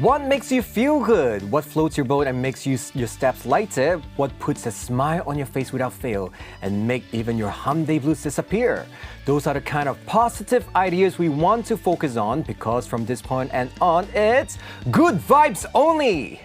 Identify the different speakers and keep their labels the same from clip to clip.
Speaker 1: What makes you feel good? What floats your boat and makes your steps lighter? What puts a smile on your face without fail and make even your humday blues disappear? Those are the kind of positive ideas we want to focus on because from this point and on, it's good vibes only!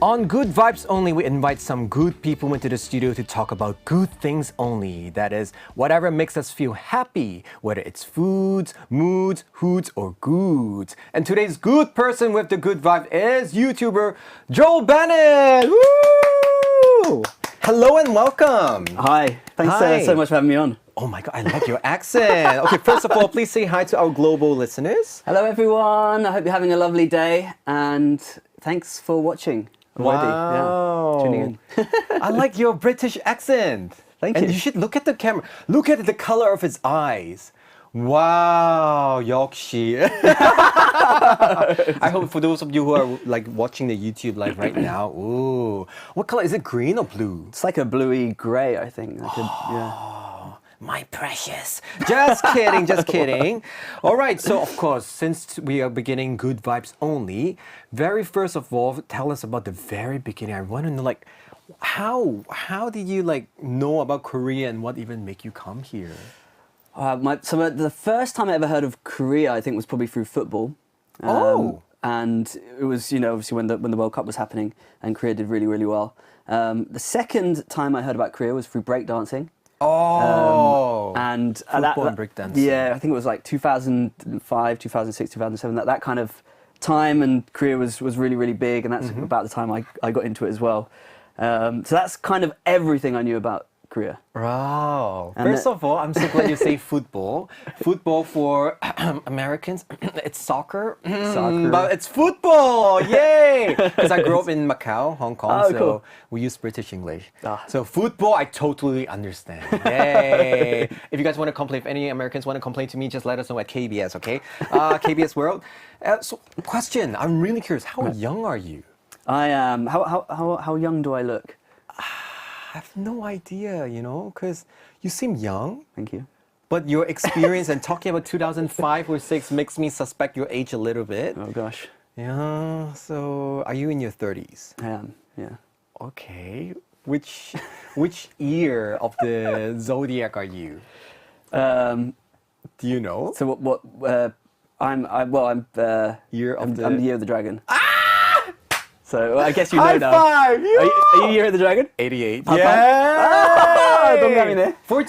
Speaker 1: On Good Vibes Only, we invite some good people into the studio to talk about good things only. That is, whatever makes us feel happy, whether it's foods, moods, hoods, or goods. And today's good person with the good vibe is YouTuber Joel Bennett! Woo! Hello and welcome!
Speaker 2: Hi, thanks so much for having me on.
Speaker 1: Oh my God, I like your accent. Okay, first of all, please say hi to our global listeners.
Speaker 2: Hello everyone, I hope you're having a lovely day and thanks for watching. Already.
Speaker 1: Wow.
Speaker 2: Yeah, tuning in.
Speaker 1: I like your British accent.
Speaker 2: Thank you.
Speaker 1: And you should look at the camera. Look at the color of his eyes. Wow, 역시. I hope for those of you who are like watching the YouTube live right now, ooh, what color is it? Green or blue?
Speaker 2: It's like a bluey grey, I think. Yeah.
Speaker 1: My precious. Just kidding, just kidding. All right, so of course, since we are beginning Good Vibes Only, very first of all, tell us about the very beginning. I want to know, like, how did you like know about Korea and what even make you come here?
Speaker 2: The first time I ever heard of Korea, I think, was probably through football. And it was, obviously when the World Cup was happening and Korea did really, really well. The second time I heard about Korea was through breakdancing.
Speaker 1: And football and breakdancing.
Speaker 2: Yeah, I think it was like 2005, 2006, 2007, that kind of time, and Korea was really, really big, and that's about the time I got into it as well. So that's kind of everything I knew about Korea.
Speaker 1: Wow. First of all, I'm so glad you say football. Football for Americans, it's soccer. But it's football! Yay! Because I grew up in Macau, Hong Kong, so
Speaker 2: cool.
Speaker 1: we use British English. So football, I totally understand. Yay! If you guys want to complain, if any Americans want to complain to me, just let us know at KBS, okay? KBS World. So, question, I'm really curious, how young are you?
Speaker 2: I am. How young do I look?
Speaker 1: I have no idea, because you seem young.
Speaker 2: Thank you.
Speaker 1: But your experience and talking about 2005 or 6 makes me suspect your age a little bit.
Speaker 2: Oh gosh.
Speaker 1: Yeah, so are you in your 30s?
Speaker 2: I am, yeah.
Speaker 1: Okay. Which year of the zodiac are you? Do you know?
Speaker 2: So I'm the year of the dragon. So I guess you know
Speaker 1: High
Speaker 2: now.
Speaker 1: Five!
Speaker 2: Are you Year of the Dragon?
Speaker 1: 88.
Speaker 2: Yeah!
Speaker 1: For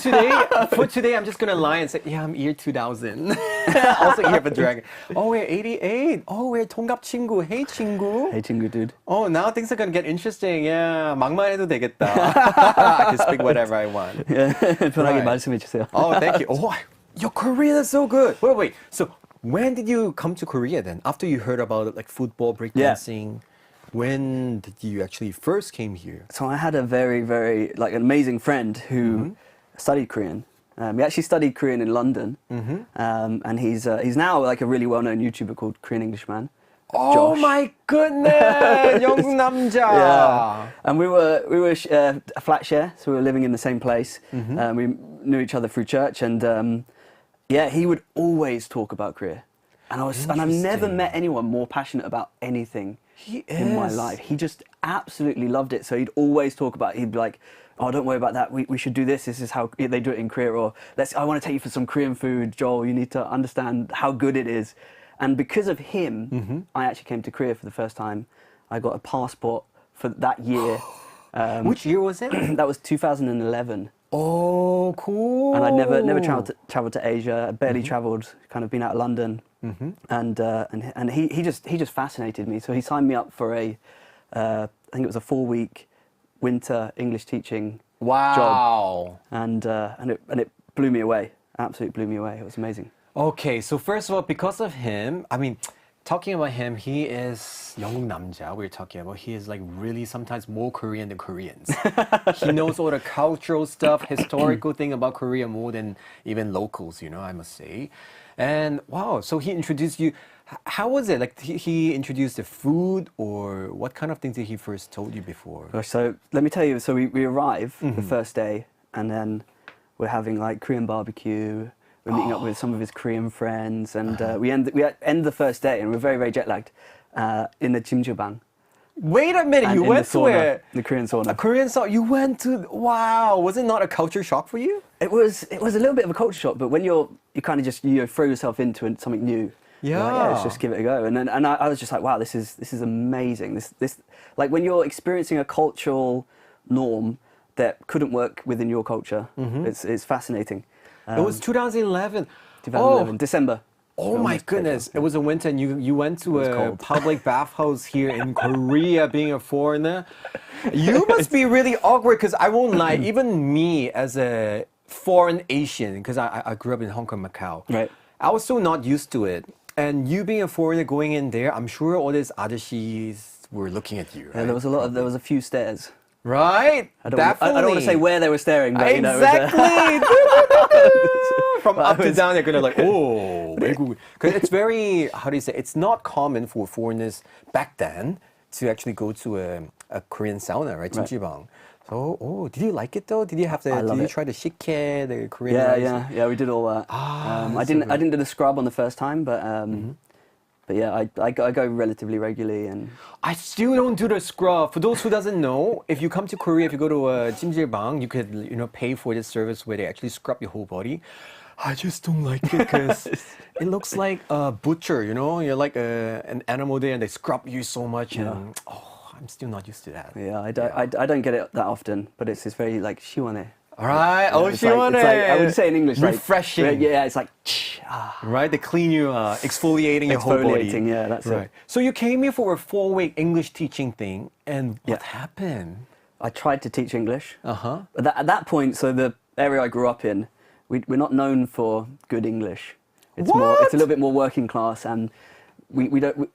Speaker 1: today, I'm just gonna lie and say, yeah, I'm year 2000. Also Year of the Dragon. Oh, we're 88. Oh, we're 동갑 친구. Hey, 친구.
Speaker 2: Hey, 친구, dude.
Speaker 1: Oh, now things are gonna get interesting. Yeah, 막말 해도 되겠다. I can speak whatever I want.
Speaker 2: Yeah, 편하게
Speaker 1: Right.
Speaker 2: 말씀해 주세요.
Speaker 1: Oh, thank you. Oh, your Korean is so good. Wait. So, when did you come to Korea then? After you heard about like football, breakdancing. When did you actually first came here?
Speaker 2: So I had a very, very an amazing friend who studied Korean. He actually studied Korean in London, and he's now like a really well-known YouTuber called Korean Englishman.
Speaker 1: Oh
Speaker 2: Josh.
Speaker 1: my goodness, 영국 남자.
Speaker 2: Yeah, and we were a flat share, so we were living in the same place. We knew each other through church, and he would always talk about Korea, and I've never met anyone more passionate about anything. In my life. He just absolutely loved it. So he'd always talk about it. He'd be like, oh, don't worry about that. We should do this. This is how they do it in Korea. Or I want to take you for some Korean food, Joel. You need to understand how good it is. And because of him, I actually came to Korea for the first time. I got a passport for that year.
Speaker 1: Which year was it?
Speaker 2: That was 2011.
Speaker 1: Oh, cool.
Speaker 2: And I'd never traveled to Asia. I barely traveled, kind of been out of London. And he just fascinated me. So he signed me up for I think it was a 4-week winter English teaching job. And it blew me away. Absolutely blew me away. It was amazing.
Speaker 1: Okay, so first of all, because of him, talking about him, he is 영국 남자. We're talking about he is like really sometimes more Korean than Koreans. He knows all the cultural stuff, historical thing about Korea more than even locals, I must say. And wow, so he introduced you. How was it? Like he introduced the food, or what kind of things did he first told you before?
Speaker 2: Gosh, so let me tell you. So we arrive the first day, and then we're having like Korean barbecue. We're meeting up with some of his Korean friends, and we end the first day, and we're very, very jet lagged in the Jimjilbang.
Speaker 1: Wait a minute, you went to
Speaker 2: the Korean sauna.
Speaker 1: A Korean sauna. You went to, wow. Was it not a culture shock for you?
Speaker 2: It was a little bit of a culture shock, but when you kind of just throw yourself into something new.
Speaker 1: Yeah.
Speaker 2: Like, let's just give it a go. And I was just like, wow, this is amazing. This like when you're experiencing a cultural norm that couldn't work within your culture, it's fascinating.
Speaker 1: It was 2011.
Speaker 2: 2011, December.
Speaker 1: Oh my goodness. It was a winter and you went to a public bathhouse here in Korea being a foreigner. You must be really awkward because I won't lie, even me as a foreign Asian, because I grew up in Hong Kong, Macau.
Speaker 2: Right.
Speaker 1: I was so not used to it. And you being a foreigner going in there, I'm sure all these adashis were looking at you, right?
Speaker 2: Yeah, there was a few stares.
Speaker 1: Right?
Speaker 2: I don't want to say where they were staring, but
Speaker 1: exactly. From up to down, they're gonna like, oh, because it's very, how do you say? It's not common for foreigners back then to actually go to a Korean sauna, right? Jimjilbang. So, did you like it though? Did you have to? Did you try the shikhae, the Korean?
Speaker 2: Yeah, we did all that. I didn't do the scrub on the first time, but yeah, I go relatively regularly, and
Speaker 1: I still don't do the scrub. For those who doesn't know, if you come to Korea, if you go to a Jimjilbang, you could pay for this service where they actually scrub your whole body. I just don't like it because it looks like a butcher. You're like an animal there, and they scrub you so much, and I'm still not used to that.
Speaker 2: Yeah, I don't get it that often, but it's very like 시원해.
Speaker 1: All right, 시원해.
Speaker 2: It's like, I would say in English,
Speaker 1: refreshing.
Speaker 2: Like, yeah, it's like
Speaker 1: right. They clean you, exfoliating your whole body.
Speaker 2: Yeah, that's right.
Speaker 1: So you came here for a 4-week English teaching thing, and what happened?
Speaker 2: I tried to teach English. But at that point, so the area I grew up in, we're not known for good English. It's it's a little bit more working class, and we don't.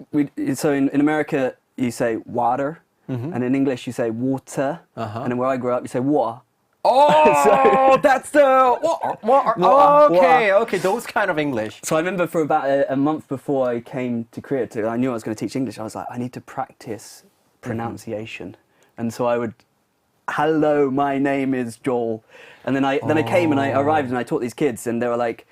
Speaker 2: So in America, you say water, and in English you say water, and then where I grew up, you say water.
Speaker 1: Oh, that's the okay, those kind of English.
Speaker 2: So I remember for about a month before I came to Korea, I knew I was going to teach English. I was like, I need to practice pronunciation, and so I would, hello, my name is Joel, and then I came and I arrived and I taught these kids, and they were like,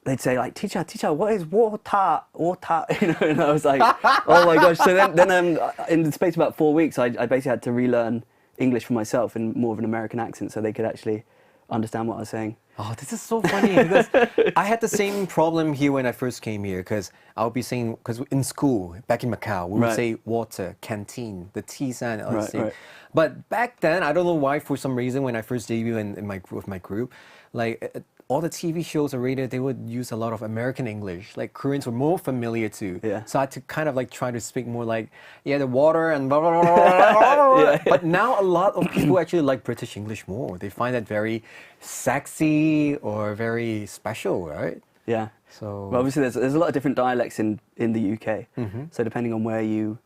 Speaker 2: they'd say like, teacher, what is water? And I was like, oh my gosh. So then in the space of about 4 weeks, I basically had to relearn English for myself in more of an American accent so they could actually understand what I was saying.
Speaker 1: Oh, this is so funny because I had the same problem here when I first came here because I'll be saying, because in school, back in Macau, we would say water, canteen, the T sound. Right. But back then, I don't know why, for some reason, when I first debuted with my group, like all the TV shows or radio, they would use a lot of American English. Like Koreans were more familiar to. Yeah. So I had to kind of like try to speak more like, the water and blah, blah, blah, blah, blah. But now a lot of people actually like British English more. They find that very sexy or very special, right?
Speaker 2: Yeah.
Speaker 1: So
Speaker 2: well, obviously there's a lot of different dialects in the UK. So depending on where you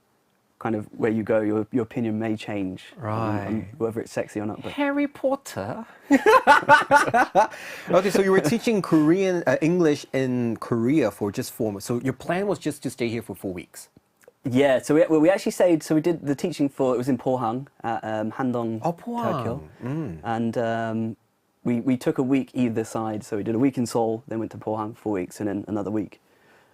Speaker 2: go, your opinion may change.
Speaker 1: Right.
Speaker 2: On whether it's sexy or not. But.
Speaker 1: Harry Potter. Okay, so you were teaching Korean English in Korea for just 4 months. So your plan was just to stay here for 4 weeks.
Speaker 2: Yeah. So we actually stayed. So we did the teaching it was in Pohang at Handong, Turkey, and we took a week either side. So we did a week in Seoul, then went to Pohang for 4 weeks, and then another week.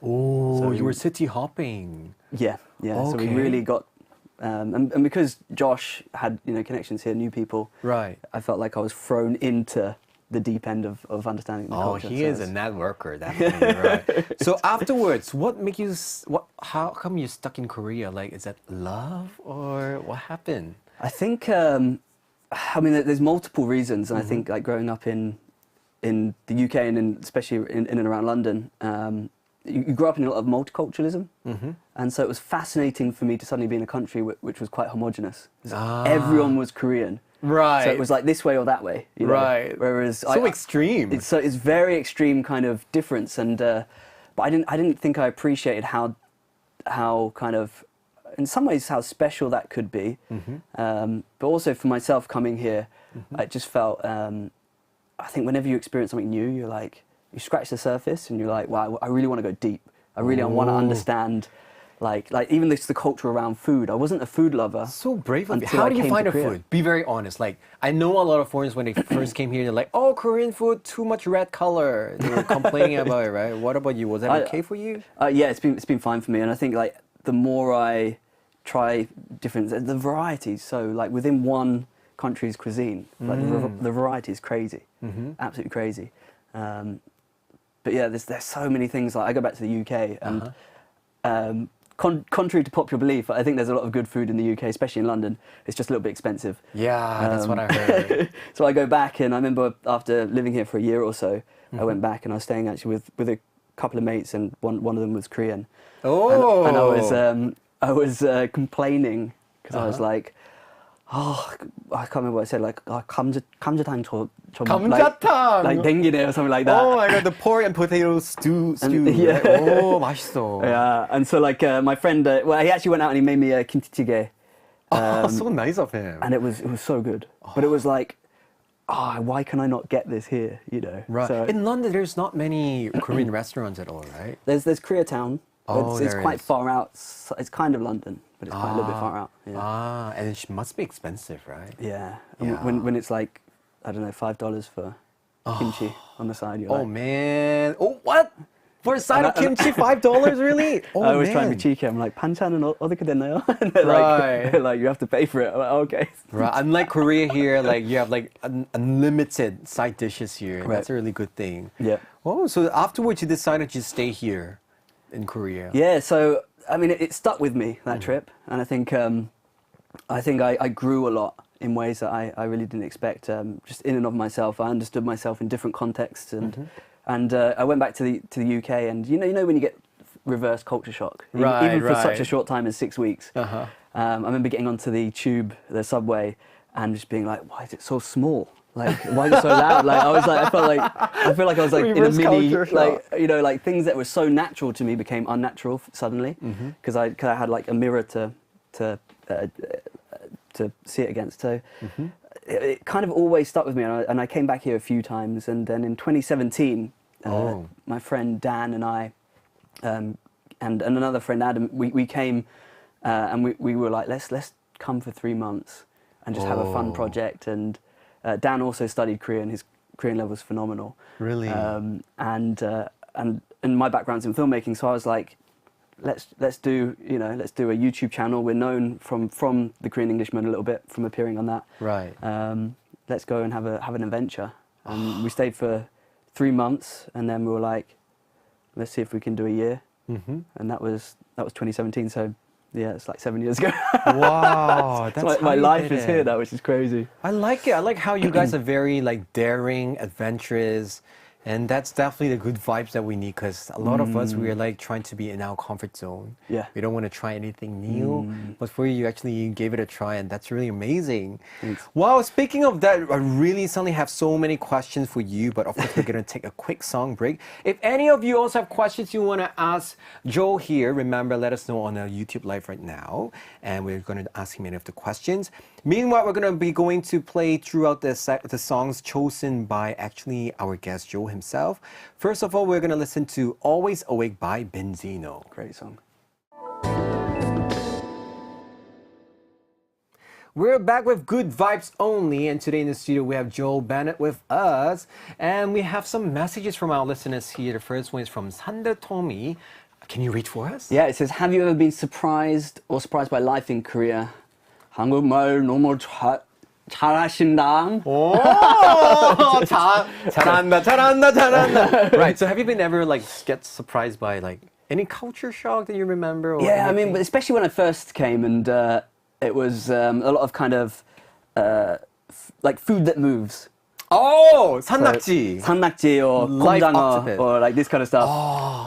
Speaker 1: Oh, so you were city hopping.
Speaker 2: Yeah. Okay. So we really got, and because Josh had connections here, knew people. Right. I felt like I was thrown into the deep end of understanding the culture.
Speaker 1: Oh, he is a networker, definitely. Right. So afterwards, how come you're stuck in Korea? Like, is that love or what happened?
Speaker 2: I think, there's multiple reasons, and I think like growing up in the UK and especially in and around London. You grew up in a lot of multiculturalism, and so it was fascinating for me to suddenly be in a country which was quite homogenous. Everyone was Korean, right? So it was like this way or that way, right? Whereas
Speaker 1: extreme.
Speaker 2: It's very extreme kind of difference, and but I didn't think I appreciated how kind of, in some ways, how special that could be. But also for myself coming here, I just felt I think whenever you experience something new, you're like. You scratch the surface and you're like, wow, I really want to go deep. I really want to understand, like even the culture around food. I wasn't a food lover.
Speaker 1: So brave of you.
Speaker 2: until
Speaker 1: How
Speaker 2: I
Speaker 1: do you
Speaker 2: came
Speaker 1: find
Speaker 2: to
Speaker 1: a
Speaker 2: Korea.
Speaker 1: food? Be very honest. Like, I know a lot of foreigners when they first came here, they're like, oh, Korean food, too much red color. They were complaining about it, right? What about you? Was that okay for you?
Speaker 2: Yeah, it's been fine for me, and I think like the more I try different, the variety. So like within one country's cuisine, like the variety is crazy, absolutely crazy. But yeah, there's so many things. Like I go back to the UK, and contrary to popular belief, I think there's a lot of good food in the UK, especially in London. It's just a little bit expensive.
Speaker 1: Yeah, that's what I heard.
Speaker 2: So I go back, and I remember after living here for a year or so, I went back and I was staying actually with a couple of mates, and one of them was Korean.
Speaker 1: Oh,
Speaker 2: And I was complaining because I was like, oh, I can't remember what I said. Like 감자탕 좀
Speaker 1: 감자탕!
Speaker 2: like 댕기네 or something like that.
Speaker 1: Oh my god, the pork and potato stew.
Speaker 2: yeah.
Speaker 1: Right? Oh, 맛있어.
Speaker 2: Yeah, and so like my friend, well, he actually went out and he made me a kimchi-jjigae.
Speaker 1: So nice of him.
Speaker 2: And it was so good. But it was like, why can I not get this here? You know.
Speaker 1: Right.
Speaker 2: So,
Speaker 1: In London, there's not many Korean restaurants at all, right?
Speaker 2: there's Koreatown.
Speaker 1: Oh,
Speaker 2: it's
Speaker 1: there
Speaker 2: quite
Speaker 1: is.
Speaker 2: far out. It's kind of London, but it's quite a little bit far out. Yeah.
Speaker 1: And it must be expensive, right?
Speaker 2: Yeah. And
Speaker 1: Yeah.
Speaker 2: when it's like, I don't know, $5 for kimchi on the side. You're
Speaker 1: Oh
Speaker 2: like,
Speaker 1: man. Oh, what? For a side of kimchi, $5, really? Oh,
Speaker 2: I always
Speaker 1: man.
Speaker 2: try and be cheeky. I'm like, 반찬은 어떻게 됐나요? And they're
Speaker 1: Right.
Speaker 2: like, like, you have to pay for it. I'm like, okay.
Speaker 1: Right. Unlike Korea here, like you have like unlimited side dishes here.
Speaker 2: Right.
Speaker 1: That's a really good thing.
Speaker 2: Yeah.
Speaker 1: Oh, so afterwards you decided to stay here in Korea.
Speaker 2: Yeah, so I mean, it stuck with me that trip, and I think I grew a lot in ways that I really didn't expect. Just in and of myself, I understood myself in different contexts, and I went back to the UK, and you know when you get reverse culture shock, even for such a short time as 6 weeks. I remember getting onto the tube, the subway, and just being like, why is it so small? Like, why is it so loud? Like, I feel like I was like in a
Speaker 1: Reverse
Speaker 2: mini,
Speaker 1: culture
Speaker 2: like, you know, like things that were so natural to me became unnatural suddenly because I had like a mirror to see it against. So it kind of always stuck with me, and I came back here a few times, and then in 2017, my friend Dan and I, and another friend Adam, we came, and we were like, let's come for 3 months and just have a fun project. And Dan also studied Korean. His Korean level was phenomenal.
Speaker 1: Really?
Speaker 2: And my background's in filmmaking, so I was like, let's do a YouTube channel. We're known from the Korean Englishman a little bit from appearing on that.
Speaker 1: Right.
Speaker 2: Let's go and have an adventure. And we stayed for 3 months, and then we were like, let's see if we can do a year. And that was 2017. So yeah, it's like 7 years ago.
Speaker 1: Wow, that's
Speaker 2: so
Speaker 1: how
Speaker 2: my
Speaker 1: you
Speaker 2: life
Speaker 1: did
Speaker 2: is
Speaker 1: it.
Speaker 2: here now, which is crazy.
Speaker 1: I like it. I like how you guys are very like daring, adventurous, and that's definitely the good vibes that we need. Because a lot of us, we are like trying to be in our comfort zone.
Speaker 2: Yeah.
Speaker 1: We don't want to try anything new. But for you actually gave it a try, and that's really amazing.
Speaker 2: Thanks.
Speaker 1: Wow. Speaking of that, I really suddenly have so many questions for you. But of course, we're gonna take a quick song break. If any of you also have questions you want to ask Joel here, remember, let us know on our YouTube live right now, and we're gonna ask him any of the questions. Meanwhile, we're gonna be going to play throughout the songs chosen by actually our guest Joel himself. First of all, we're gonna listen to "Always Awake" by Benzino.
Speaker 2: Great song.
Speaker 1: We're back with Good Vibes Only, and today in the studio we have Joel Bennett with us, and we have some messages from our listeners here. The first one is from Xander Tommy. Can you read for us?
Speaker 2: Yeah, it says, have you ever been surprised by life in Korea? 한국말 너무 잘하신다.
Speaker 1: Oh, 잘한다. Right. So have you been ever like get surprised by like any culture shock that you remember? Or
Speaker 2: Yeah, I
Speaker 1: anything?
Speaker 2: mean, but especially when I first came, and it was a lot of kind of like food that moves.
Speaker 1: Oh, 산낙지.
Speaker 2: 산낙지 or
Speaker 1: Live
Speaker 2: 곰장어
Speaker 1: octopus.
Speaker 2: or like this kind of stuff.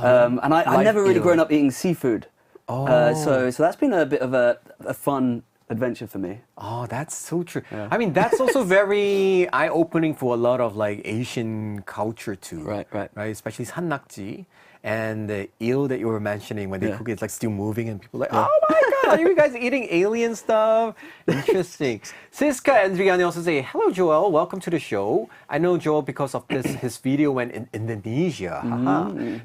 Speaker 2: And I never really grown up eating seafood. So that's been a bit of a fun adventure for me.
Speaker 1: Oh, that's so true. Yeah. I mean, that's also very eye-opening for a lot of like Asian culture too.
Speaker 2: Right.
Speaker 1: Especially 산낙지. and the eel that you were mentioning when they cook it, it's like still moving, and people are like, oh my god, are you guys eating alien stuff? Interesting. Siska and Adriani also say, hello Joel, welcome to the show. I know Joel because of this, his video went in Indonesia.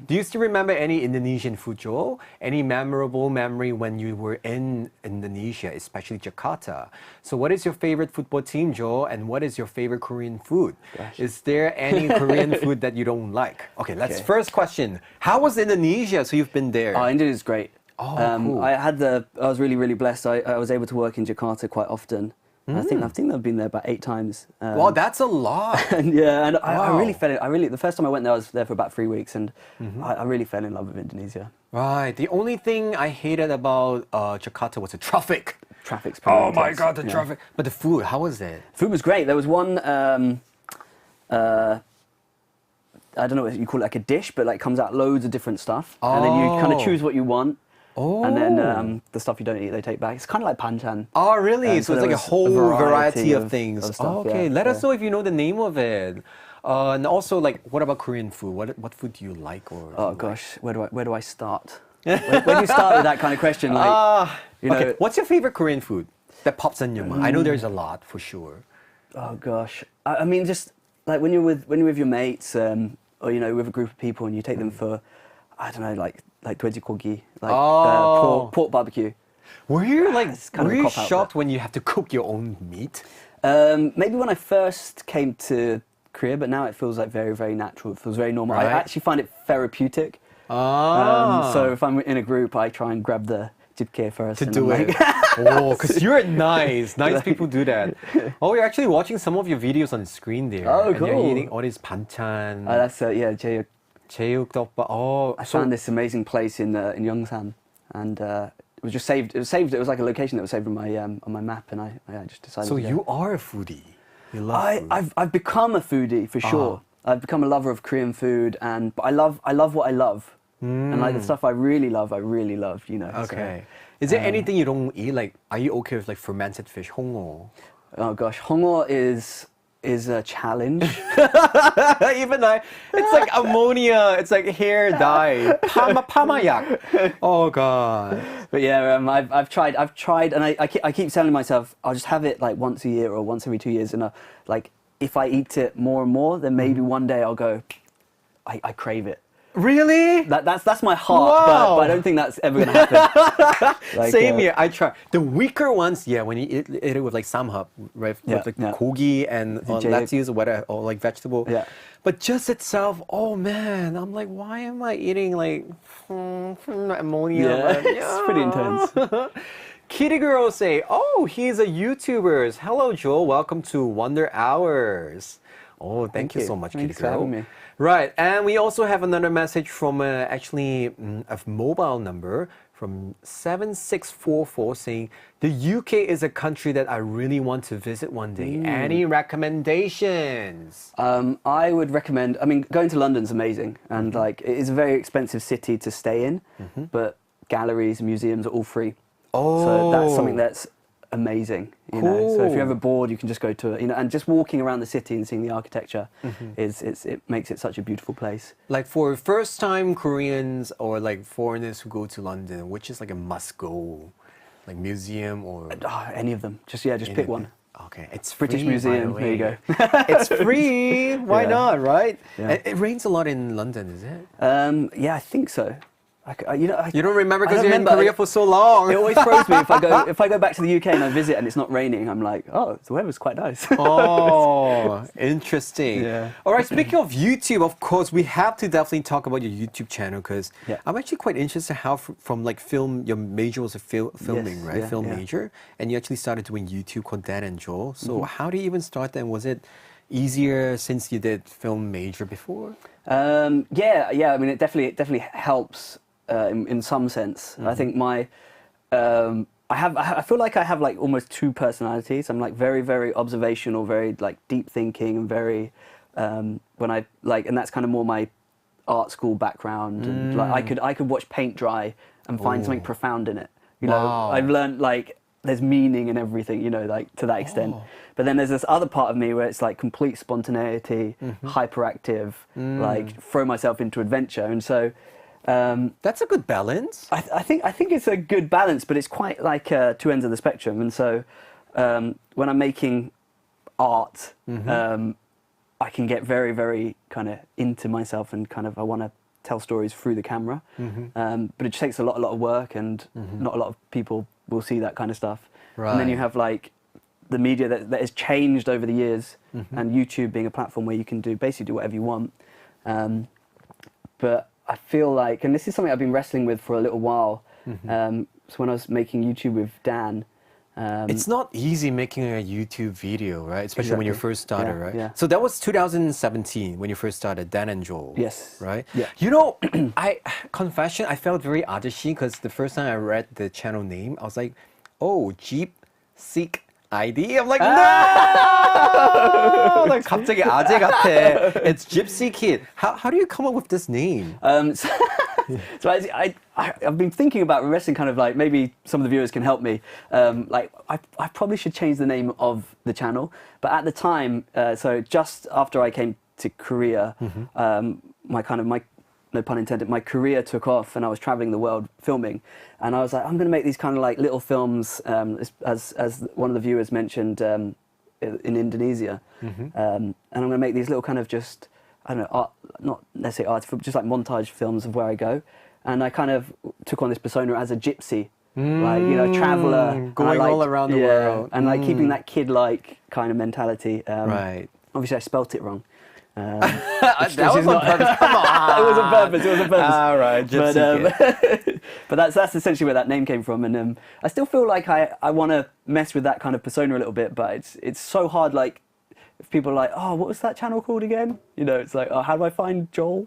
Speaker 1: Do you still remember any Indonesian food, Joel? Any memorable memory when you were in Indonesia, especially Jakarta? So what is your favorite football team, Joel? And what is your favorite Korean food?
Speaker 2: Gosh.
Speaker 1: Is there any Korean food that you don't like? Okay, let's first question. How was Indonesia? So you've been there.
Speaker 2: Oh, India is great.
Speaker 1: Oh, cool.
Speaker 2: I was really, really blessed. I was able to work in Jakarta quite often. I think I've been there about 8 times.
Speaker 1: Wow, that's a lot.
Speaker 2: And I really the first time I went there, I was there for about 3 weeks, and I really fell in love with Indonesia.
Speaker 1: Right. The only thing I hated about Jakarta was the traffic.
Speaker 2: Traffic's pretty
Speaker 1: Oh my
Speaker 2: intense.
Speaker 1: god, the traffic. But the food, how was it?
Speaker 2: Food was great. There was one, I don't know what you call it, like a dish, but like comes out loads of different stuff. And then you kind of choose what you want.
Speaker 1: Oh.
Speaker 2: And then the stuff you don't eat, they take back. It's kind of like panchan.
Speaker 1: Oh, really? So it's
Speaker 2: there
Speaker 1: like a
Speaker 2: was
Speaker 1: whole variety of
Speaker 2: of
Speaker 1: things.
Speaker 2: stuff,
Speaker 1: Okay,
Speaker 2: yeah,
Speaker 1: let us know if you know the name of it. And also, like, what about Korean food? What food do you like? Or
Speaker 2: Oh gosh, where do I start? Where do you start with that kind of question? Like, you know,
Speaker 1: okay, what's your favorite Korean food that pops in your mind? I know there's a lot for sure.
Speaker 2: oh gosh, I mean, just like when you're with your mates, or you know, with a group of people, and you take them for, I don't know, like 돼지고기, like pork barbecue.
Speaker 1: Were you like
Speaker 2: It's kind of
Speaker 1: were
Speaker 2: a
Speaker 1: you
Speaker 2: cop-out,
Speaker 1: shocked when you have to cook your own meat?
Speaker 2: Maybe when I first came to Korea, but now it feels like very, very natural. It feels very normal.
Speaker 1: Right.
Speaker 2: I actually find it therapeutic. So if I'm in a group, I try and grab the jjigae first.
Speaker 1: To
Speaker 2: and
Speaker 1: do
Speaker 2: I'm
Speaker 1: it.
Speaker 2: like-
Speaker 1: Oh, because you're nice. Nice people do that. Oh, you're actually watching some of your videos on the screen there.
Speaker 2: Oh,
Speaker 1: And you're
Speaker 2: cool.
Speaker 1: eating all this banchan,
Speaker 2: That's 제육.
Speaker 1: 제육덮밥. Oh,
Speaker 2: I found this amazing place in Yongsan, and it was just saved. It was like a location that was saved on my map, and I just decided.
Speaker 1: so
Speaker 2: to go.
Speaker 1: you are a foodie. You love food.
Speaker 2: I've become a foodie for sure. I've become a lover of Korean food, but I love what I love, and like the stuff I really love. You know.
Speaker 1: Okay. Is there anything you don't eat? Like, are you okay with like fermented fish, hongo?
Speaker 2: Oh gosh, hongo is a challenge.
Speaker 1: Even it's like ammonia. It's like hair dye. Pamayak. Oh god.
Speaker 2: But yeah, I've tried, and I keep telling myself I'll just have it like once a year or once every 2 years, and like if I eat it more and more, then maybe one day I'll go, I crave it.
Speaker 1: Really?
Speaker 2: That's my heart,
Speaker 1: Wow.
Speaker 2: but I don't think that's ever gonna happen. Like,
Speaker 1: Same here. I try the weaker ones. Yeah, when you eat it with like samhap, right?
Speaker 2: Yeah,
Speaker 1: With like
Speaker 2: yeah.
Speaker 1: gogi and
Speaker 2: jae.
Speaker 1: lettuce or whatever, or like vegetable.
Speaker 2: Yeah.
Speaker 1: But just itself, oh man, I'm like, why am I eating like ammonia?
Speaker 2: Yeah,
Speaker 1: But,
Speaker 2: it's pretty intense.
Speaker 1: Kitty girl say, oh, he's a YouTuber. Hello, Joel. Welcome to Wonder Hours. Oh, thank you so much, Kitty
Speaker 2: Thanks for
Speaker 1: girl.
Speaker 2: having me.
Speaker 1: Right, and we also have another message from actually a mobile number from 7644 saying, the UK is a country that I really want to visit one day. Any recommendations?
Speaker 2: I would recommend. I mean, going to London's amazing, and like it is a very expensive city to stay in, but galleries, museums are all free. So that's something that's amazing, you know. So if you're ever bored, you can just go to it, you know, and just walking around the city and seeing the architecture it makes it such a beautiful place.
Speaker 1: Like for first-time Koreans or like foreigners who go to London, which is like a must-go, like museum or
Speaker 2: Any of them. Just pick one.
Speaker 1: Okay, it's
Speaker 2: British
Speaker 1: free, by the
Speaker 2: Museum. There you
Speaker 1: way.
Speaker 2: go.
Speaker 1: It's free. Why
Speaker 2: Yeah.
Speaker 1: not, right?
Speaker 2: Yeah.
Speaker 1: It rains a lot in London, is it?
Speaker 2: Yeah, I think so. You
Speaker 1: You don't remember
Speaker 2: I
Speaker 1: because
Speaker 2: don't
Speaker 1: you're in
Speaker 2: remember.
Speaker 1: Korea for so long.
Speaker 2: It always throws me if I go back to the UK and I visit and it's not raining. I'm like, oh, the weather's quite nice.
Speaker 1: Oh, interesting.
Speaker 2: Yeah.
Speaker 1: All right, speaking of YouTube, of course, we have to definitely talk about your YouTube channel because
Speaker 2: Yeah.
Speaker 1: I'm actually quite interested how from like film, your major was a filming,
Speaker 2: Yes,
Speaker 1: right?
Speaker 2: yeah,
Speaker 1: Film
Speaker 2: yeah.
Speaker 1: major. And you actually started doing YouTube called Dan and Joel. So how do you even start that? And was it easier since you did film major before?
Speaker 2: Yeah. I mean, it definitely helps in some sense. I think I feel like I have like almost 2 personalities. I'm like very, very observational, very like deep thinking, and very when I like, and that's kind of more my art school background. And like I could watch paint dry and find something profound in it. You know,
Speaker 1: Wow.
Speaker 2: I've learned like there's meaning in everything. You know, like to that extent. But then there's this other part of me where it's like complete spontaneity, hyperactive, like throw myself into adventure, and so.
Speaker 1: That's a good balance.
Speaker 2: I think it's a good balance, but it's quite like two ends of the spectrum. And so when I'm making art, I can get very, very kind of into myself and kind of I want to tell stories through the camera. But it just takes a lot of work, and not a lot of people will see that kind of stuff.
Speaker 1: Right.
Speaker 2: And then you have like the media that has changed over the years, and YouTube being a platform where you can basically do whatever you want. But I feel like, and this is something I've been wrestling with for a little while. So when I was making YouTube with Dan,
Speaker 1: it's not easy making a YouTube video, right? Especially when you first started, right?
Speaker 2: Yeah.
Speaker 1: So that was 2017 when you first started, Dan and Joel.
Speaker 2: Yes.
Speaker 1: Right?
Speaker 2: Yeah.
Speaker 1: You know, confession, I felt very ajashi because the first time I read the channel name, I was like, oh, Jeep Seek ID? I'm like, no! like, 갑자기 아재 같아. It's Gypsy Kid. How do you come up with this name?
Speaker 2: So I've been thinking about wrestling, kind of like maybe some of the viewers can help me. Like I probably should change the name of the channel, but at the time, so just after I came to Korea, my no pun intended, my career took off, and I was traveling the world filming, and I was like, I'm going to make these kind of like little films, as one of the viewers mentioned, in Indonesia, and I'm going to make these little kind of just, I don't know, art, not necessarily art, just like montage films of where I go. And I kind of took on this persona as a gypsy, like, you know, traveler.
Speaker 1: Going all around the world.
Speaker 2: And like keeping that kid-like kind of mentality.
Speaker 1: Right.
Speaker 2: Obviously I spelt it wrong.
Speaker 1: That was on purpose. Come on.
Speaker 2: It was on purpose.
Speaker 1: All right, gypsy kid.
Speaker 2: But that's essentially where that name came from. And I still feel like I want to mess with that kind of persona a little bit, but it's so hard, like, if people are like, oh, what was that channel called again? You know, it's like, oh, how do I find Joel?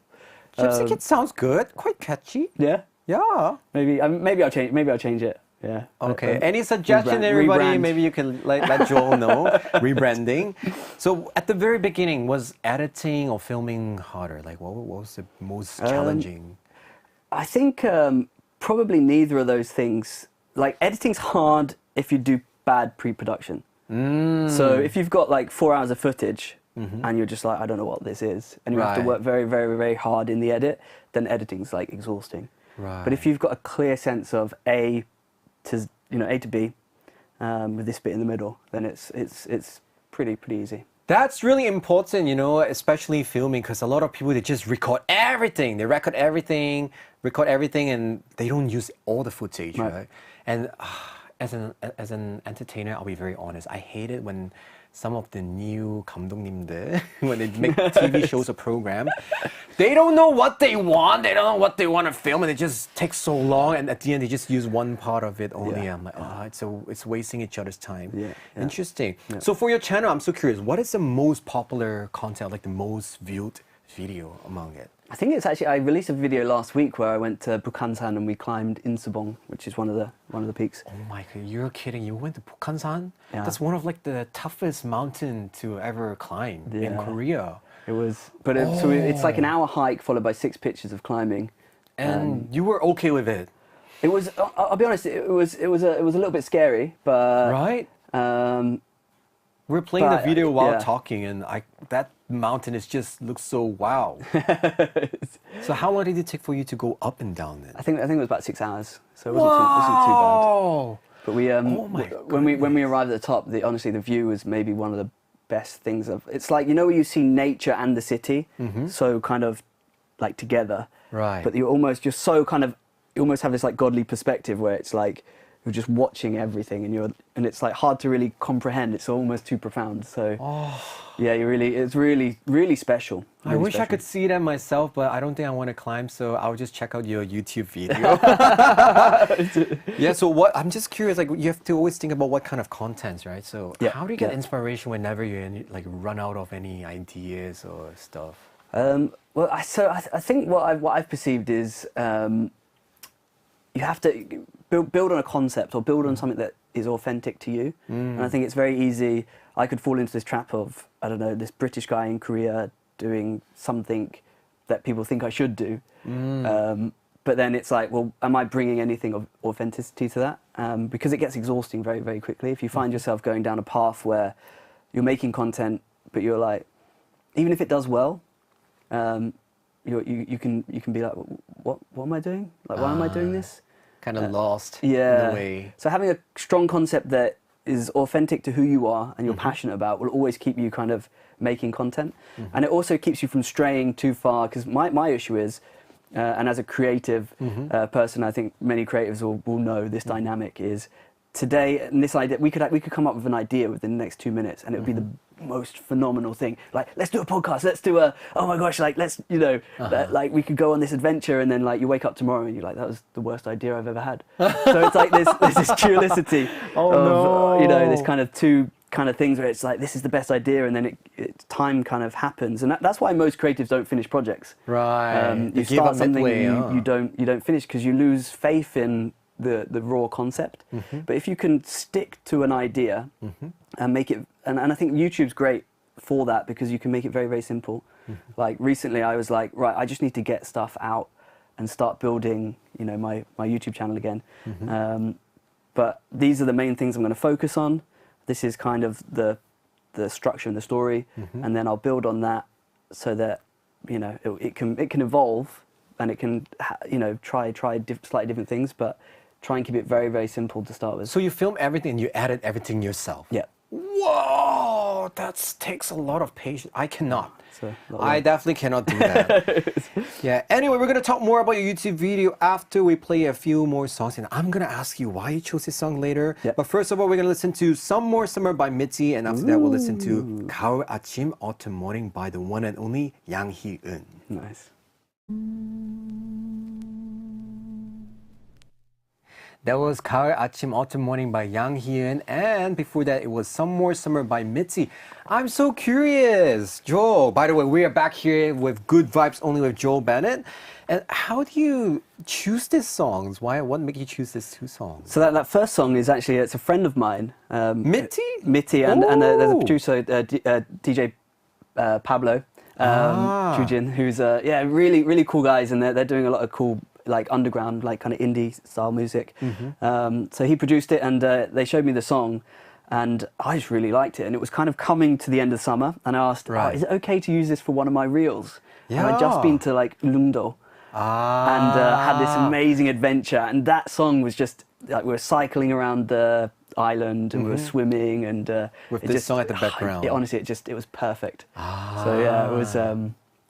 Speaker 1: Gypsy Kid sounds good, quite catchy.
Speaker 2: Yeah,
Speaker 1: Yeah.
Speaker 2: maybe I'll change it. Yeah.
Speaker 1: Okay. Any suggestion, everybody?
Speaker 2: rebrand.
Speaker 1: Maybe you can let Joel know. Rebranding. So at the very beginning, was editing or filming harder? Like, what was the most challenging?
Speaker 2: I think probably neither of those things. Like, editing's hard if you do bad pre-production. So if you've got like 4 hours of footage and you're just like, I don't know what this is, and you have to work very, very, very hard in the edit, then editing's like exhausting.
Speaker 1: Right.
Speaker 2: But if you've got a clear sense of A to B, with this bit in the middle, then it's pretty easy.
Speaker 1: That's really important, you know, especially filming, because a lot of people, they just record everything. They record everything, and they don't use all the footage, right? And as an entertainer, I'll be very honest. I hate it when some of the new 감독님들, when they make TV shows or program, they don't know what they want. They don't know what they want to film, and it just takes so long. And at the end, they just use one part of it only. I'm like, it's wasting each other's time. Interesting. So for your channel, I'm so curious. What is the most popular content, like the most viewed video among it?
Speaker 2: I think it's actually, I released a video last week where I went to Bukhansan and we climbed Insubong, which is one of the peaks.
Speaker 1: Oh my God, you're kidding. You went to Bukhansan?
Speaker 2: Yeah.
Speaker 1: That's one of like the toughest mountain to ever climb in Korea.
Speaker 2: It was, but so it's like an hour hike followed by 6 pitches of climbing.
Speaker 1: And you were okay with it?
Speaker 2: It was, I'll be honest, it was a little bit scary, but...
Speaker 1: Right? We're playing the video while talking, and that mountain looks so wow. So how long did it take for you to go up and down then?
Speaker 2: I think it was about 6 hours, so it wasn't too bad. But we when we arrived at the top, honestly the view was maybe one of the best things of. It's like, you know, where you see nature and the city, so kind of like together.
Speaker 1: Right.
Speaker 2: But you almost have this like godly perspective where it's like you're just watching everything, and it's like hard to really comprehend. It's almost too profound. So yeah, it's really special.
Speaker 1: I wish I could see that myself, but I don't think I want to climb, so I'll just check out your YouTube video. Yeah, so I'm just curious, like, you have to always think about what kind of contents, right? So how do you get inspiration whenever you like run out of any ideas or stuff?
Speaker 2: Well, I think what I've perceived is you have to build on a concept or build on something that is authentic to you. And I think it's very easy. I could fall into this trap of, I don't know, this British guy in Korea doing something that people think I should do. But then it's like, well, am I bringing anything of authenticity to that? Because it gets exhausting very, very quickly. If you find yourself going down a path where you're making content, but you're like, even if it does well, you can be like, what am I doing? Like, why am I doing this?
Speaker 1: Kind of lost
Speaker 2: Yeah.
Speaker 1: in a way.
Speaker 2: So having a strong concept that is authentic to who you are and you're passionate about will always keep you kind of making content. And it also keeps you from straying too far, because my issue is, and as a creative person, I think many creatives will know this dynamic is today, and this idea, we could come up with an idea within the next 2 minutes and it would be the most phenomenal thing. Like, let's do a podcast, let's do a, oh my gosh, like, let's, like, we could go on this adventure, and then like you wake up tomorrow and you're like, that was the worst idea I've ever had. So it's like there's this duality of, this kind of two kind of things where it's like, this is the best idea, and then time kind of happens, and that's why most creatives don't finish projects.
Speaker 1: Right.
Speaker 2: You start something you don't finish because you lose faith in the raw concept. But if you can stick to an idea and make it, and I think YouTube's great for that, because you can make it very, very simple. Like recently I was like, right, I just need to get stuff out and start building, my YouTube channel again. But these are the main things I'm going to focus on. This is kind of the structure and the story, and then I'll build on that so that it can evolve, and it can try slightly different things, but try and keep it very, very simple to start with.
Speaker 1: So you film everything and you edit everything yourself?
Speaker 2: Yeah.
Speaker 1: Whoa, that takes a lot of patience. I cannot. I definitely cannot do that. Yeah. Anyway, we're going to talk more about your YouTube video after we play a few more songs. And I'm going to ask you why you chose this song later.
Speaker 2: Yep.
Speaker 1: But first of all, we're going to listen to Some More Summer by Mitzi. And after that, we'll listen to 가을 아침 Autumn Morning by the one and only Yang Hee-eun.
Speaker 2: Nice.
Speaker 1: That was 가을 아침 Autumn Morning by Yang Hee-eun, and before that it was Some More Summer by Mitzi. I'm so curious, Joel. By the way, we are back here with Good Vibes Only with Joel Bennett. And how do you choose these songs? What made you choose these two songs?
Speaker 2: So that first song is actually, it's a friend of mine.
Speaker 1: Mitzi?
Speaker 2: Mitzi, and there's a producer, DJ Pablo Jujin, who's really, really cool guys, and they're doing a lot of cool, like underground, like kind of indie style music. So he produced it, and they showed me the song, and I just really liked it. And it was kind of coming to the end of summer, and I asked, is it okay to use this for one of my reels?
Speaker 1: Yeah.
Speaker 2: And I'd just been to like Lungdo and had this amazing adventure, and that song was just like, we were cycling around the island and we were swimming, and
Speaker 1: with this song at the background.
Speaker 2: Honestly, it was perfect. So yeah, it was.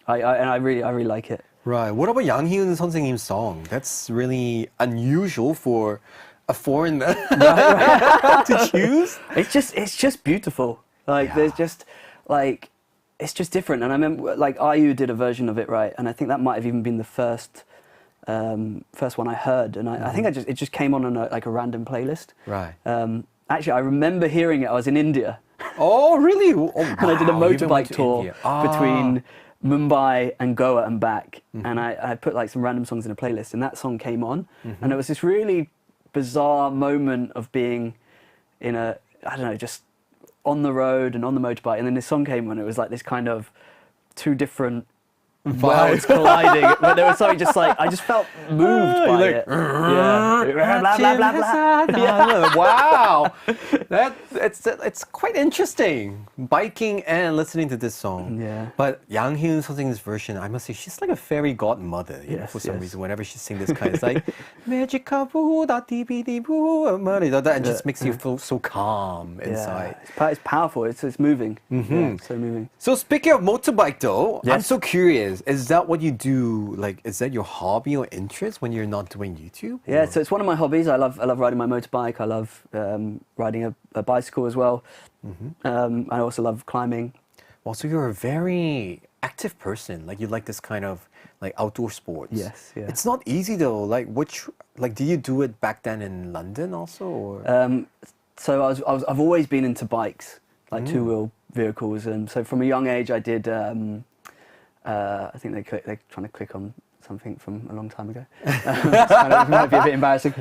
Speaker 2: I really like it.
Speaker 1: Right. What about Yang Hee-eun 선생님's song? That's really unusual for a foreigner to choose.
Speaker 2: It's just beautiful. Like there's just like, it's just different. And I remember like IU did a version of it, right? And I think that might have even been the first one I heard. And I think it just came on a random playlist.
Speaker 1: Right.
Speaker 2: Actually, I remember hearing it. I was in India.
Speaker 1: Oh, really? Oh, wow.
Speaker 2: And I did a motorbike tour
Speaker 1: India.
Speaker 2: between Mumbai and Goa and back, and I put like some random songs in a playlist, and that song came on, and it was this really bizarre moment of being in just on the road and on the motorbike, and then this song came on. It was like this kind of two different worlds colliding, but there was something just like, I just felt moved by it. Yeah. Blah, blah, blah, blah.
Speaker 1: Yeah. Wow. It's quite interesting, biking and listening to this song.
Speaker 2: Yeah.
Speaker 1: But Yang Hee-eun 선생님's version, I must say, she's like a fairy godmother. For some reason, whenever she sings this kind, it's like magicaboda and just makes you feel so calm inside.
Speaker 2: It's powerful. It's moving. Yeah, it's so moving.
Speaker 1: So speaking of motorbike, though, I'm so curious. Is that what you do? Like, is that your hobby or interest when you're not doing YouTube?
Speaker 2: Yeah, so it's one of my hobbies. I love riding my motorbike. I love riding a bicycle as well. I also love climbing.
Speaker 1: Well, so you're a very active person. Like, you like this kind of like outdoor sports.
Speaker 2: Yes, yeah.
Speaker 1: It's not easy though. Like, do you do it back then in London also? Or?
Speaker 2: So I've always been into bikes, like two-wheel vehicles, and so from a young age I did. I think they're trying to click on something from a long time ago. It might be a bit embarrassing.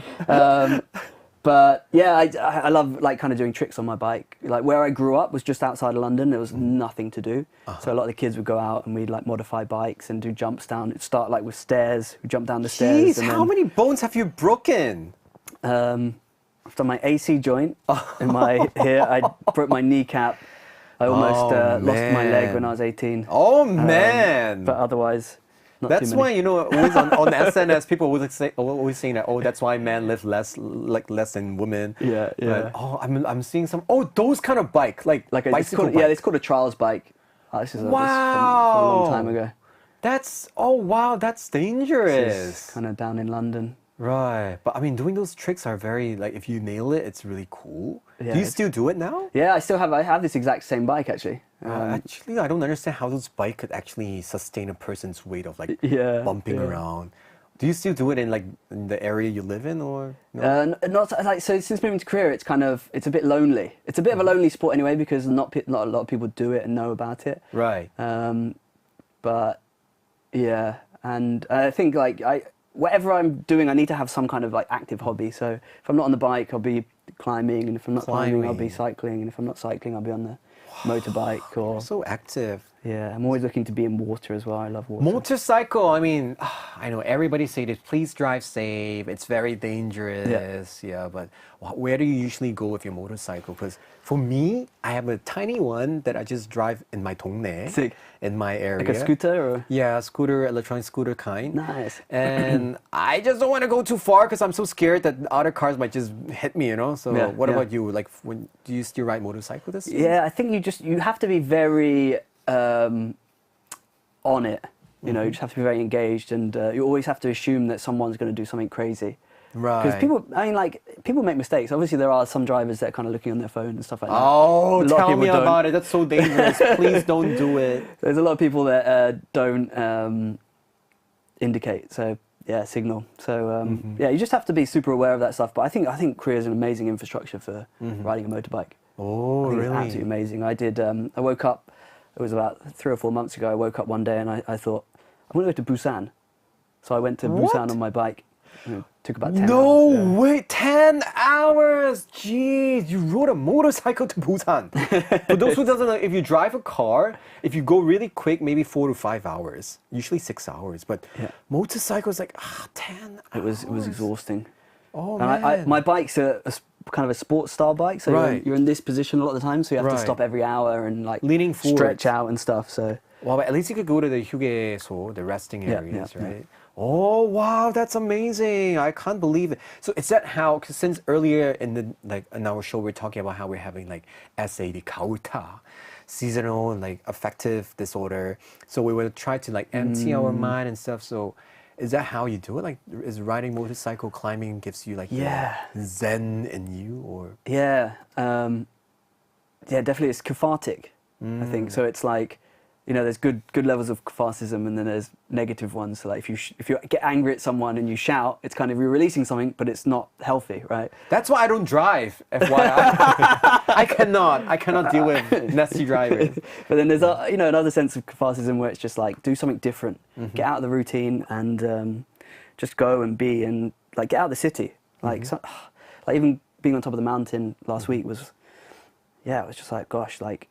Speaker 2: But yeah, I love like kind of doing tricks on my bike. Like where I grew up was just outside of London. There was nothing to do. So a lot of the kids would go out and we'd like modify bikes and do jumps down. It'd start like with stairs. We jump down the stairs.
Speaker 1: Jeez, how many bones have you broken?
Speaker 2: I've done my AC joint in my here. I broke my kneecap. I almost lost my leg when I was 18.
Speaker 1: Oh man!
Speaker 2: But otherwise, Not
Speaker 1: That's
Speaker 2: too
Speaker 1: why,
Speaker 2: many.
Speaker 1: always on SNS, people always saying that, oh, that's why men live less than women.
Speaker 2: Yeah, yeah.
Speaker 1: But, I'm seeing some, those kind of bike, like bicycle bike.
Speaker 2: It's called a trials bike. This is from a long time ago.
Speaker 1: That's dangerous.
Speaker 2: Kind of down in London.
Speaker 1: Right. But I mean, doing those tricks are very, like, if you nail it, it's really cool.
Speaker 2: Yeah,
Speaker 1: Do you still do it now?
Speaker 2: Yeah, I have this exact same bike actually.
Speaker 1: Actually, I don't understand how those bike could actually sustain a person's weight of like
Speaker 2: Yeah,
Speaker 1: bumping
Speaker 2: yeah.
Speaker 1: around. Do you still do it in the area you live in, or no?
Speaker 2: Not like so. Since moving to Korea, it's a bit lonely. It's a bit of a lonely sport anyway because not a lot of people do it and know about it.
Speaker 1: Right.
Speaker 2: But yeah, and I think whatever I'm doing, I need to have some kind of like active hobby. So if I'm not on the bike, I'll be climbing, and if I'm not climbing, I'll be cycling, and if I'm not cycling, I'll be on the motorbike or.
Speaker 1: So active.
Speaker 2: Yeah, I'm always looking to be in water as well. I love water.
Speaker 1: Motorcycle, I mean, I know everybody say this, please drive safe, it's very dangerous, yeah, but where do you usually go with your motorcycle? Because for me, I have a tiny one that I just drive in my 동네,
Speaker 2: Sick.
Speaker 1: in my area.
Speaker 2: Like a scooter or?
Speaker 1: Yeah, scooter, electronic scooter kind.
Speaker 2: Nice.
Speaker 1: And I just don't want to go too far because I'm so scared that other cars might just hit me, So
Speaker 2: Yeah,
Speaker 1: what
Speaker 2: yeah.
Speaker 1: about you? Like, do you still ride motorcycle this season?
Speaker 2: Yeah, I think you have to be very on it. You know, you just have to be very engaged, and you always have to assume that someone's going to do something crazy.
Speaker 1: Right.
Speaker 2: Because people make mistakes. Obviously, there are some drivers that are kind of looking on their phone and stuff like that.
Speaker 1: Oh,
Speaker 2: A lot of
Speaker 1: tell
Speaker 2: people
Speaker 1: me
Speaker 2: don't.
Speaker 1: about it. That's so dangerous. Please don't do it.
Speaker 2: There's a lot of people that don't indicate. So yeah, signal. So yeah, you just have to be super aware of that stuff. But I think Korea is an amazing infrastructure for riding a motorbike.
Speaker 1: Oh,
Speaker 2: I think
Speaker 1: really?
Speaker 2: It's absolutely amazing. I woke up. It was about 3 or 4 months ago. I woke up one day and I thought, I'm going to go to Busan. So I went to Busan on my bike. It took about 10 hours.
Speaker 1: No
Speaker 2: Yeah.
Speaker 1: way, 10 hours! Jeez, you rode a motorcycle to Busan. For those who doesn't know, if you drive a car, if you go really quick, maybe 4 to 5 hours. Usually 6 hours. But motorcycle is like, 10 hours.
Speaker 2: It was exhausting.
Speaker 1: Oh,
Speaker 2: And
Speaker 1: man.
Speaker 2: my bike's kind of a sports style bike, so
Speaker 1: Right.
Speaker 2: you're in this position a lot of the time, so you have to
Speaker 1: Right.
Speaker 2: stop every hour and like
Speaker 1: Leaning forward.
Speaker 2: stretch out and stuff. So
Speaker 1: Well, but at least you could go to the 휴게소, the resting
Speaker 2: Yeah,
Speaker 1: areas,
Speaker 2: yeah,
Speaker 1: right? Oh, wow, that's amazing. I can't believe it. So is that how, 'cause since earlier in our show, we're talking about how we're having like SAD, 가을타, seasonal and like affective disorder. So we will try to like empty our mind and stuff. So is that how you do it? Like, is riding motorcycle, climbing gives you like
Speaker 2: Yeah.
Speaker 1: the zen in you, or?
Speaker 2: yeah, definitely it's cathartic. I think so. It's like, there's good levels of catharsis, and then there's negative ones. So like if you get angry at someone and you shout, it's kind of you're releasing something, but it's not healthy, right?
Speaker 1: That's why I don't drive, FYI. I cannot deal with nasty drivers.
Speaker 2: But then there's another sense of catharsis where it's just like do something different, get out of the routine, and just go and be, and like get out of the city. Like like even being on top of the mountain last week was, it was just like, gosh, like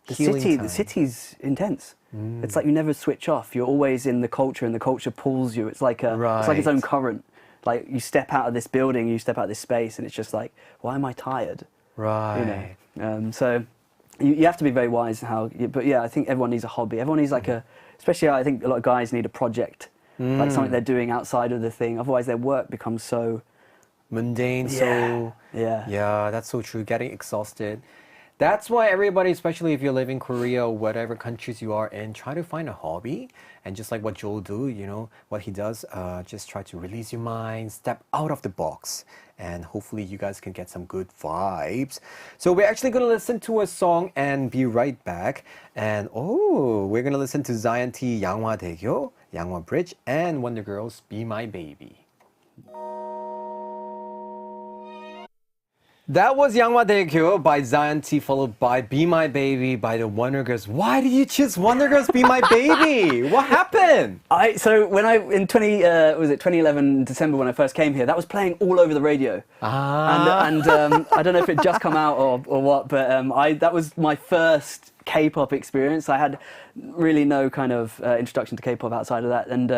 Speaker 1: Healing time.
Speaker 2: the city's intense. It's like you never switch off. You're always in the culture, and the culture pulls you. It's like it's like its own current. Like you step out of this building, you step out of this space, and it's just like, why am I tired?
Speaker 1: Right.
Speaker 2: So you have to be very wise in how. But yeah, I think everyone needs a hobby. Everyone needs like especially I think a lot of guys need a project, like something they're doing outside of the thing. Otherwise, their work becomes so
Speaker 1: Mundane,
Speaker 2: yeah.
Speaker 1: That's so true. Getting exhausted. That's why everybody, especially if you live in Korea or whatever countries you are in, try to find a hobby. And just like what Joel what he does, just try to release your mind, step out of the box. And hopefully you guys can get some good vibes. So we're actually going to listen to a song and be right back. And we're going to listen to Zion T, 양화대교, 양화 Bridge, and Wonder Girls, Be My Baby. That was 양화대교 by Zion T, followed by Be My Baby by the Wonder Girls. Why did you choose Wonder Girls Be My Baby? What happened?
Speaker 2: So when in 2011 December when I first came here, that was playing all over the radio. And I don't know if it just come out or what, but that was my first K-pop experience. I had really no kind of introduction to K-pop outside of that, and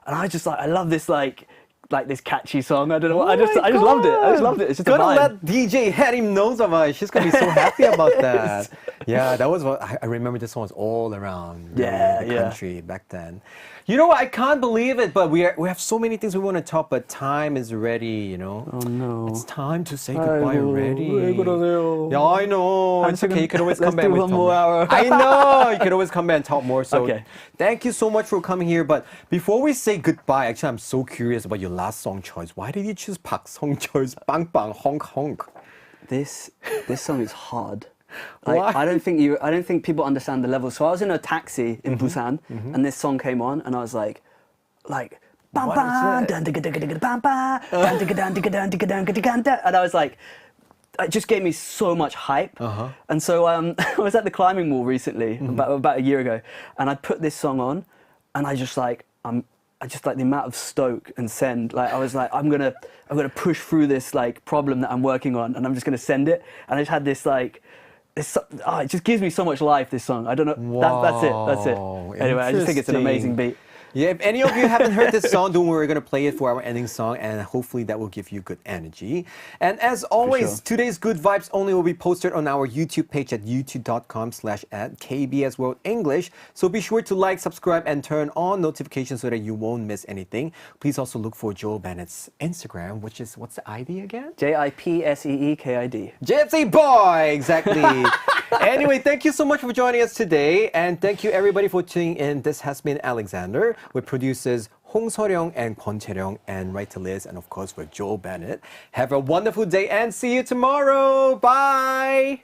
Speaker 2: I just I love this like like this catchy song. I don't know. I just loved it. I just loved it. It's just a
Speaker 1: Gonna
Speaker 2: vibe.
Speaker 1: let DJ Hyerim knows about it. She's gonna be so happy about that. Yeah, that was what I remember. This song was all around the country back then. You know what? I can't believe it, but we have so many things we want to talk, but time is ready. You know.
Speaker 2: Oh no.
Speaker 1: It's time to say goodbye already.
Speaker 2: 왜 그러세요?
Speaker 1: Yeah, I know. It's okay. You can always come back.
Speaker 2: Let's do one more hour.
Speaker 1: I know. You can always come back and talk more. So
Speaker 2: Okay.
Speaker 1: thank you so much for coming here. But before we say goodbye, actually, I'm so curious about your last song choice. Why did you choose Park Song-cheol's Bang Bang Honk Honk?
Speaker 2: This song is hard.
Speaker 1: Why?
Speaker 2: I don't think people understand the level. So I was in a taxi in Busan, and this song came on, and I was like, bam
Speaker 1: What
Speaker 2: bam,
Speaker 1: is it?
Speaker 2: dun digga digga digga bam bam, dun digga dun digga dun digga dun digga dun dun. And I was like, it just gave me so much hype. And so I was at the climbing wall recently, about a year ago, and I put this song on, and I just like the amount of stoke and send. Like I was like, I'm gonna push through this like problem that I'm working on, and I'm just gonna send it. And I just had this like. It just gives me so much life, this song. I don't know.
Speaker 1: Wow,
Speaker 2: That's it. Anyway, I just think it's an amazing beat.
Speaker 1: Yeah, if any of you haven't heard this song, don't worry, we're going to play it for our ending song, and hopefully that will give you good energy. And as always, today's Good Vibes Only will be posted on our YouTube page at youtube.com/KBS World English. So be sure to like, subscribe, and turn on notifications so that you won't miss anything. Please also look for Joel Bennett's Instagram, which is, what's the ID again?
Speaker 2: JIPSEEKID.
Speaker 1: JFC boy, exactly. Anyway, thank you so much for joining us today, and thank you everybody for tuning in. This has been Alexander with producers Hong Seoryong and Kwon Chae-ryong, and writer Liz, and of course for Joel Bennett. Have a wonderful day and see you tomorrow. Bye.